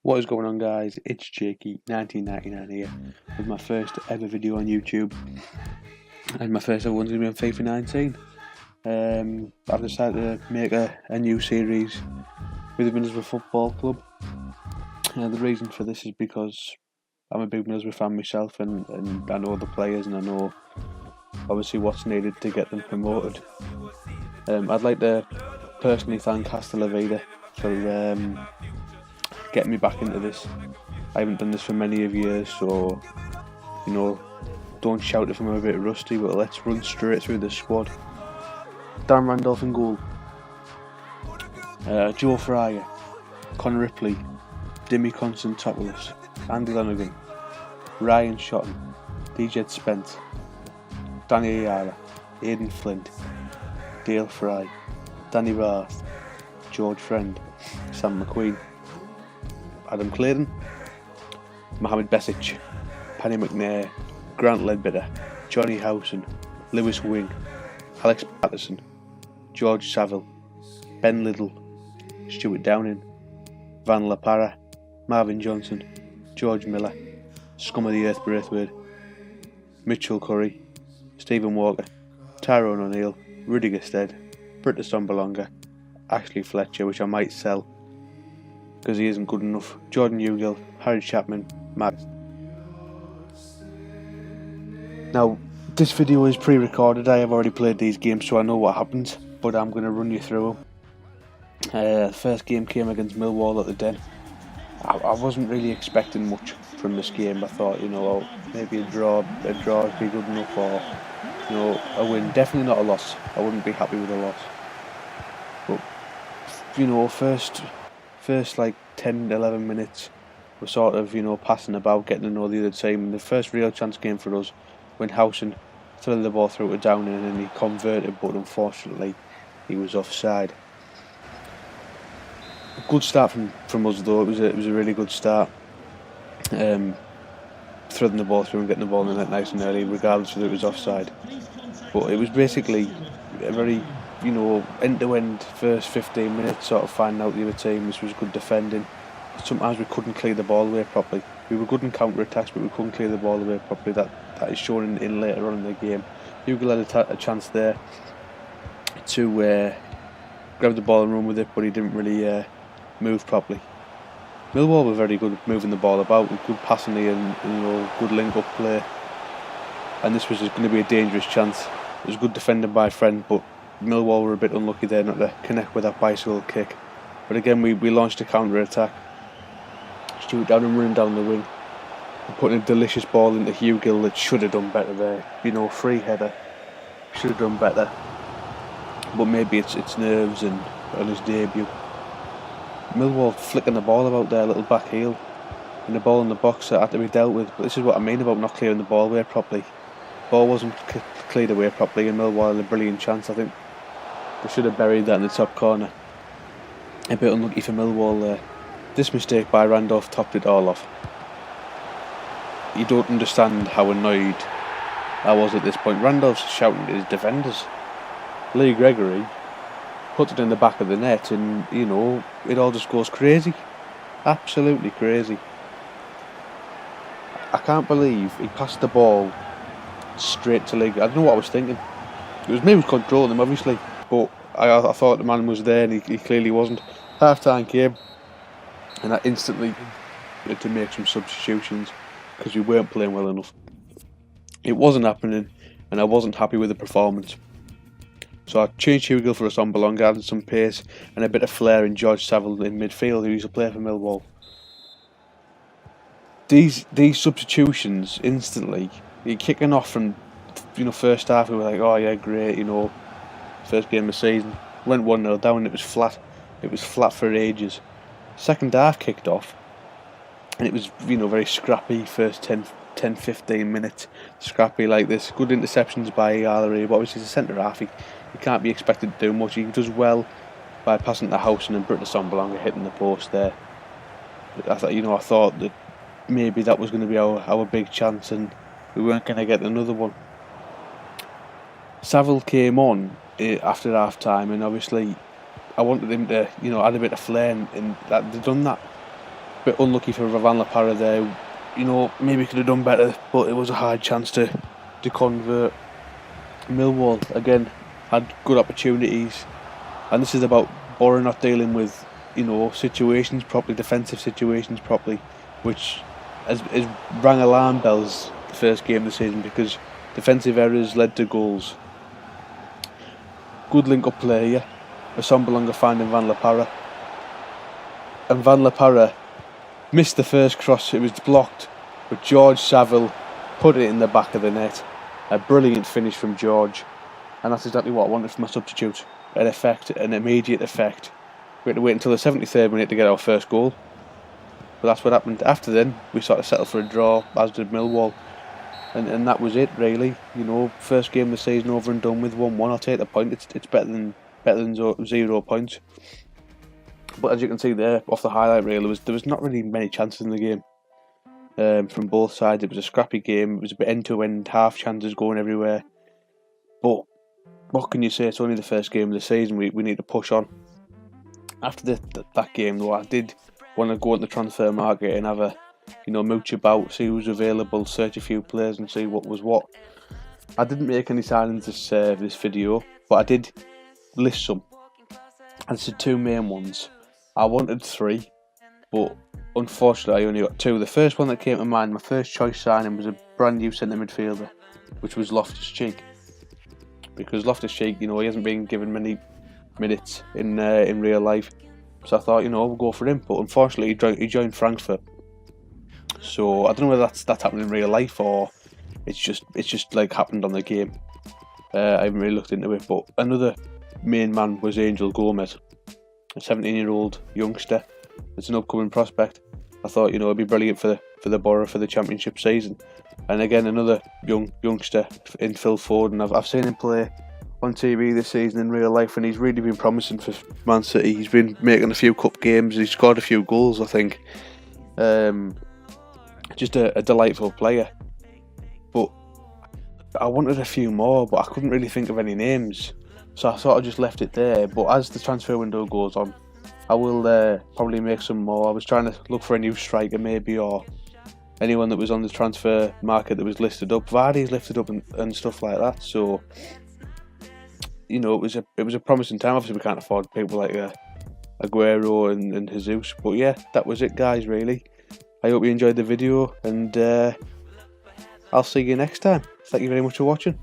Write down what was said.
What is going on, guys? It's Jakey 1999 here with my first ever video on YouTube, and my first ever one's going to be on FIFA 19. I've decided to make a new series with the Middlesbrough Football Club. The reason for this is because I'm a big Middlesbrough fan myself, and I know the players, and I know obviously what's needed to get them promoted. I'd like to personally thank Hasta La Vida for getting me back into this. I haven't done this for many of years, so don't shout if I'm a bit rusty, but let's run straight through the squad. Dan Randolph in goal, Joe Fryer, Connor Ripley, Dimi Constantopoulos, Andy Lonergan, Ryan Shotton, DJ Spence, Danny Ayala, Aidan Flint, Dale Fry, Danny Rath, George Friend, Sam McQueen, Adam Clayton, Mohamed Besic, Paddy McNair, Grant Ledbetter, Johnny Howson, Lewis Wing, Alex Patterson, George Saville, Ben Liddell, Stuart Downing, Van La Parra, Marvin Johnson, George Miller, Scum of the Earth Braithwaite, Mitchell Curry, Stephen Walker, Tyrone O'Neill, Rudiger Stead, Britta Stombalonga, Ashley Fletcher, which I might sell because he isn't good enough, Jordan Ugill, Harry Chapman, Matt. Now, this video is pre-recorded. I have already played these games, so I know what happens, but I'm going to run you through them. The first game came against Millwall at the Den. I wasn't really expecting much from this game. I thought, maybe a draw would be good enough, or a win. Definitely not a loss. I wouldn't be happy with a loss. But first like 10-11 minutes, we're sort of passing about, getting to know the other team. And the first real chance came for us when Howson threw the ball through to Downing, and he converted, but unfortunately he was offside. Good start from us though. It was a really good start. Threading the ball through and getting the ball in the net nice and early, regardless whether it was offside. But it was basically a very end-to-end first 15 minutes, sort of finding out the other team. This was good defending. Sometimes we couldn't clear the ball away properly. We were good in counter-attacks, but we couldn't clear the ball away properly. That is shown in later on in the game. Hugo had a chance there to grab the ball and run with it, but he didn't really move properly. Millwall were very good at moving the ball about, with good passing and good link-up play. And this was going to be a dangerous chance. It was good defending by Friend, but Millwall were a bit unlucky there not to connect with that bicycle kick. But again, we launched a counter-attack. Stuart Downing running down the wing and putting a delicious ball into Hugill that should have done better there. Free header, should have done better. But maybe it's nerves and on his debut. Millwall flicking the ball about their little back heel, and the ball in the box that had to be dealt with. But this is what I mean about not clearing the ball away properly. Ball wasn't cleared away properly, and Millwall had a brilliant chance. I think they should have buried that in the top corner. A bit unlucky for Millwall there. This mistake by Randolph topped it all off. You don't understand how annoyed I was at this point. Randolph's shouting at his defenders. Lee Gregory puts it in the back of the net, and it all just goes crazy. Absolutely crazy. I can't believe he passed the ball straight to Lee. I don't know what I was thinking. It was me who was controlling him, obviously, but I thought the man was there, and he clearly wasn't. Half time came, and I instantly had to make some substitutions because we weren't playing well enough. It wasn't happening, and I wasn't happy with the performance. So I changed Hugill for a Stombalonga, added some pace and a bit of flair in George Saville in midfield, who used to play for Millwall. These substitutions instantly, you're kicking off from first half, we were like, oh yeah, great, first game of the season. Went 1-0 down, it was flat. It was flat for ages. Second half kicked off, and it was very scrappy. First 10-15 minutes, scrappy like this. Good interceptions by Ayala, but obviously he's a centre half. He can't be expected to do much. He does well by passing to Howson and Britta Stombalonga hitting the post there. I thought that maybe that was going to be our big chance, and we weren't going to get another one. Saville came on after half time, and obviously I wanted him to add a bit of flair, and that they've done that. bit unlucky for Van La Parra there. You know, maybe could have done better, but it was a hard chance to convert. Millwall again had good opportunities, and this is about Borough not dealing with, you know, situations properly, defensive situations properly, which has rang alarm bells the first game of the season, because defensive errors led to goals. Good link-up play here. Assombalonga finding Van La Parra, and Van La Parra missed the first cross. It was blocked, but George Saville put it in the back of the net. A brilliant finish from George, and that's exactly what I wanted from a substitute. An immediate effect. We had to wait until the 73rd minute to get our first goal, but that's what happened. After then, we sort of settled for a draw, as did Millwall, and that was it really. You know, first game of the season over and done with. 1-1. I'll take the point. It's better than 0 points. But as you can see there off the highlight reel, there was not really many chances in the game from both sides. It was a scrappy game. It was a bit end-to-end, half chances going everywhere. But what can you say? It's only the first game of the season. We need to push on. After that game, though, I did want to go on the transfer market and have a, you know, mooch about, see who's available, search a few players and see what was what. I didn't make any signings this video, but I did list some. And it's the two main ones. I wanted 3, but unfortunately I only got 2. The first one that came to mind, my first choice signing, was a brand new centre midfielder, which was Loftus-Cheek. Because Loftus-Cheek, you know, he hasn't been given many minutes in real life, so I thought, you know, we'll go for him. But unfortunately, he joined Frankfurt. So I don't know whether that's happened in real life, or it's just like happened on the game. I haven't really looked into it. But another main man was Angel Gomez, a 17-year-old youngster. It's an upcoming prospect. I thought, you know, it'd be brilliant for the Borough for the Championship season. And again, another youngster in Phil Foden. I've seen him play on TV this season in real life, and he's really been promising for Man City. He's been making a few cup games. He's scored a few goals, I think. Just a delightful player. But I wanted a few more, but I couldn't really think of any names, so I sort of just left it there. But as the transfer window goes on, I will probably make some more. I was trying to look for a new striker maybe, or anyone that was on the transfer market that was listed up. Vardy's lifted up and stuff like that. So, you know, it was a promising time. Obviously, we can't afford people like Aguero and Jesus. But yeah, that was it, guys. Really, I hope you enjoyed the video, and I'll see you next time. Thank you very much for watching.